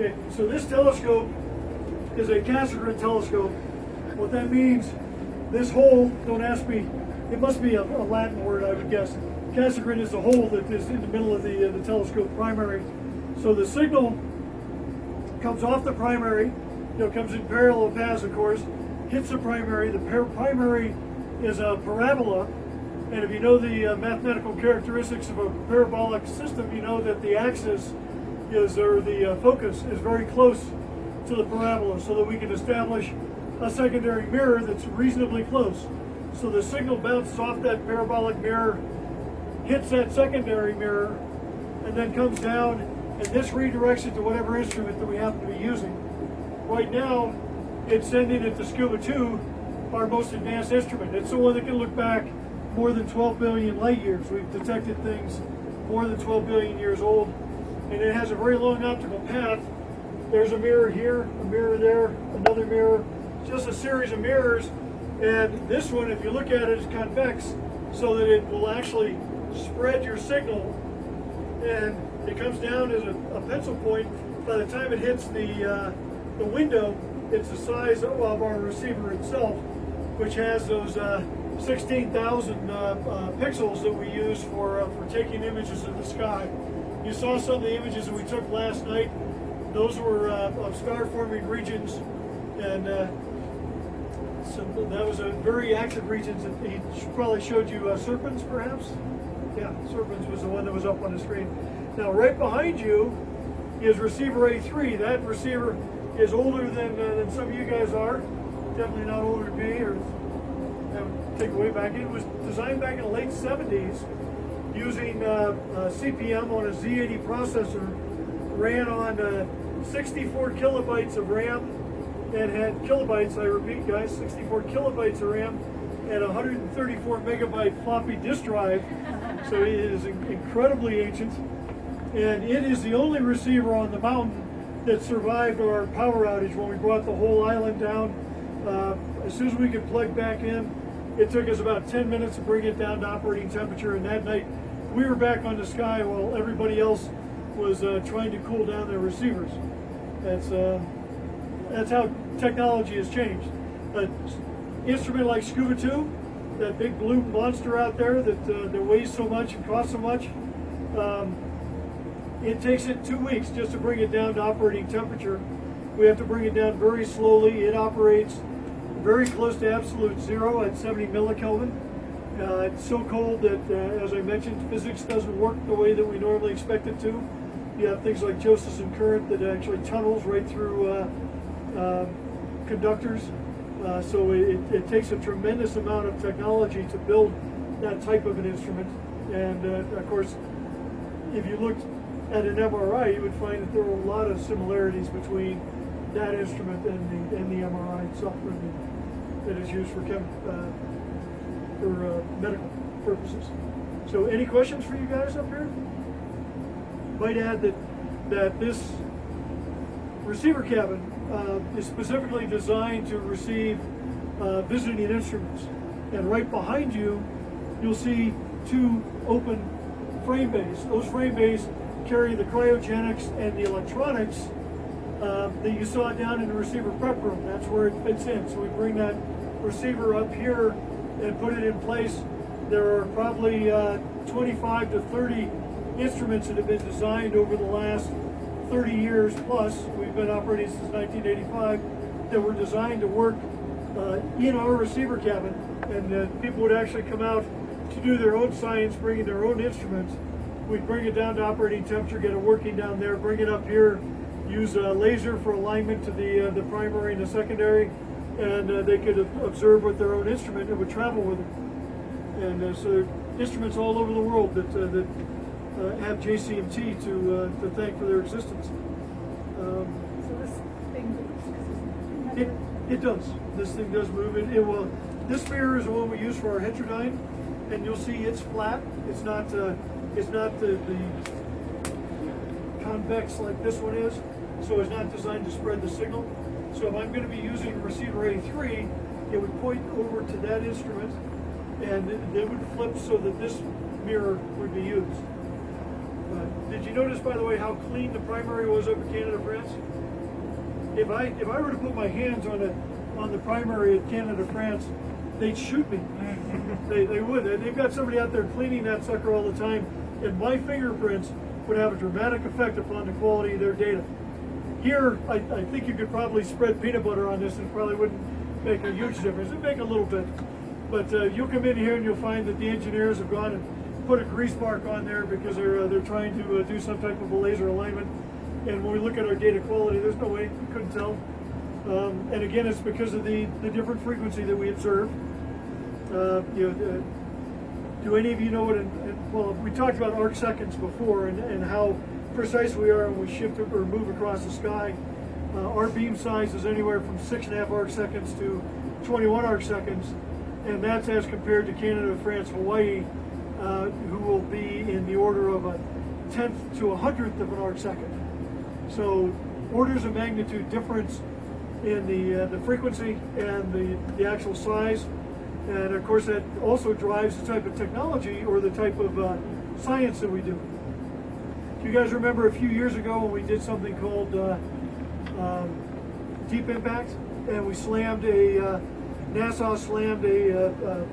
Okay, so this telescope is a Cassegrain telescope. What that means, this hole, don't ask me, it must be a Latin word, I would guess. Cassegrain is the hole that is in the middle of the telescope primary. So the signal comes off the primary, comes in parallel paths, of course, hits the primary. The primary is a parabola, and if you know the mathematical characteristics of a parabolic system, you know that the axis is, or the focus is very close to the parabola, so that we can establish a secondary mirror that's reasonably close. So the signal bounces off that parabolic mirror, hits that secondary mirror, and then comes down, and this redirects it to whatever instrument that we happen to be using. Right now, it's sending it to Scuba 2, our most advanced instrument. It's the one that can look back more than 12 billion light years. We've detected things more than 12 billion years old, and it has a very long optical path. There's a mirror here, a mirror there, another mirror, just a series of mirrors. And this one, if you look at it, is convex, so that it will actually spread your signal, and it comes down as a pencil point. By the time it hits the window, it's the size of our receiver itself, which has those 16,000 pixels that we use for taking images of the sky. You saw some of the images that we took last night. Those were of star-forming regions, and so that was a very active regions. He probably showed you Serpens, perhaps? Yeah, Serpens was the one that was up on the screen. Now, right behind you is receiver A3. That receiver is older than some of you guys are. Definitely not older than me, or take away back. It was designed back in the late 70s using CPM on a Z80 processor, ran on 64 kilobytes of RAM, and had kilobytes, I repeat guys, 64 kilobytes of RAM and 134 megabyte floppy disk drive. So it is incredibly ancient, and it is the only receiver on the mountain that survived our power outage when we brought the whole island down. As soon as we could plug back in, it took us about 10 minutes to bring it down to operating temperature, and that night we were back on the sky while everybody else was trying to cool down their receivers. That's how technology has changed. An instrument like Scuba 2, that big blue monster out there that weighs so much and costs so much, it takes it 2 weeks just to bring it down to operating temperature. We have to bring it down very slowly. It operates very close to absolute zero at 70 millikelvin. It's so cold that, as I mentioned, physics doesn't work the way that we normally expect it to. You have things like Josephson current that actually tunnels right through conductors. So it takes a tremendous amount of technology to build that type of an instrument. And of course, if you looked at an MRI, you would find that there were a lot of similarities between that instrument and the MRI software that is used for medical purposes. So any questions for you guys up here? Might add that this receiver cabin is specifically designed to receive visiting instruments. And right behind you, you'll see two open frame bays. Those frame bays carry the cryogenics and the electronics that you saw down in the receiver prep room. That's where it fits in. So we bring that receiver up here and put it in place. There are probably 25 to 30 instruments that have been designed over the last 30 years plus. We've been operating since 1985, that were designed to work in our receiver cabin, and people would actually come out to do their own science, bringing their own instruments. We'd bring it down to operating temperature, get it working down there, bring it up here, use a laser for alignment to the primary and the secondary, and they could observe with their own instrument. It would travel with it. And so there are instruments all over the world that have JCMT to thank for their existence. So this thing, it does. This thing does move. It will. This mirror is the one we use for our heterodyne, and you'll see it's flat. It's not the convex like this one is. So it's not designed to spread the signal. So if I'm going to be using receiver A3, it would point over to that instrument, and it would flip so that this mirror would be used. Did you notice, by the way, how clean the primary was up in Canada, France? if I were to put my hands on the primary at Canada, France, they'd shoot me. They would. They've got somebody out there cleaning that sucker all the time, and my fingerprints would have a dramatic effect upon the quality of their data. Here, I think you could probably spread peanut butter on this and it probably wouldn't make a huge difference. It'd make a little bit. But you'll come in here and you'll find that the engineers have gone and put a grease mark on there because they're trying to do some type of a laser alignment. And when we look at our data quality, there's no way you couldn't tell. And again, it's because of the different frequency that we observe. Do any of you know what? Well, we talked about arc seconds before and how precise we are when we shift or move across the sky. Our beam size is anywhere from 6.5 arc seconds to 21 arc seconds, and that's as compared to Canada, France, Hawaii, who will be in the order of a 10th to a 100th of an arc second. So orders of magnitude difference in the frequency and the actual size. And of course that also drives the type of technology or the type of science that we do. Do you guys remember a few years ago when we did something called Deep Impact? And we slammed NASA slammed a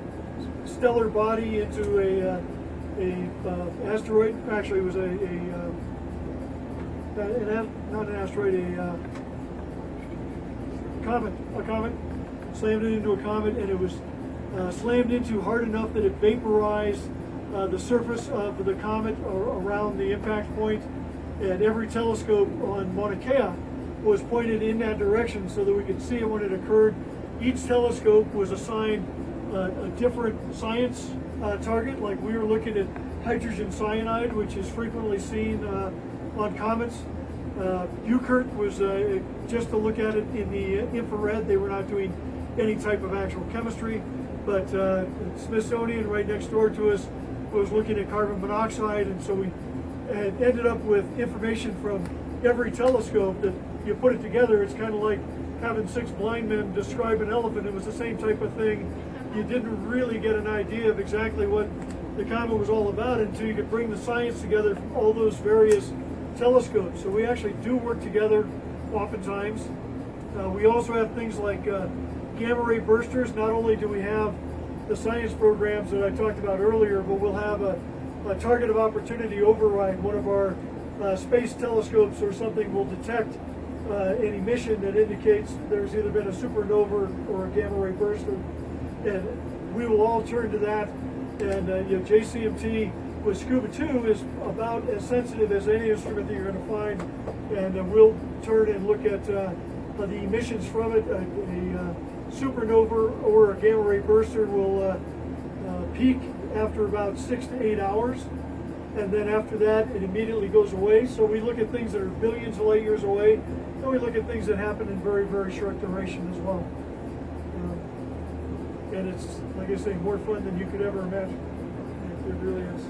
stellar body into a asteroid. Actually, it was not an asteroid, a comet. A comet. Slammed it into a comet, and it was slammed into hard enough that it vaporized the surface of the comet around the impact point, and every telescope on Mauna Kea was pointed in that direction so that we could see it when it occurred. Each telescope was assigned a different science target, like we were looking at hydrogen cyanide, which is frequently seen on comets. Buchert was just to look at it in the infrared. They were not doing any type of actual chemistry, but Smithsonian right next door to us was looking at carbon monoxide, and so we ended up with information from every telescope that you put it together. It's kind of like having 6 blind men describe an elephant. It was the same type of thing. You didn't really get an idea of exactly what the comet was all about until you could bring the science together from all those various telescopes. So we actually do work together oftentimes. We also have things like gamma ray bursters. Not only do we have the science programs that I talked about earlier, but we'll have a target of opportunity override. One of our space telescopes or something will detect an emission that indicates there's either been a supernova or a gamma ray burst, and we will all turn to that. And JCMT with Scuba 2 is about as sensitive as any instrument that you're going to find, and we'll turn and look at the emissions from it. A supernova or a gamma ray burster will peak after about 6 to 8 hours, and then after that it immediately goes away. So we look at things that are billions of light years away, and we look at things that happen in very, very short duration as well. And it's, like I say, more fun than you could ever imagine. It really is.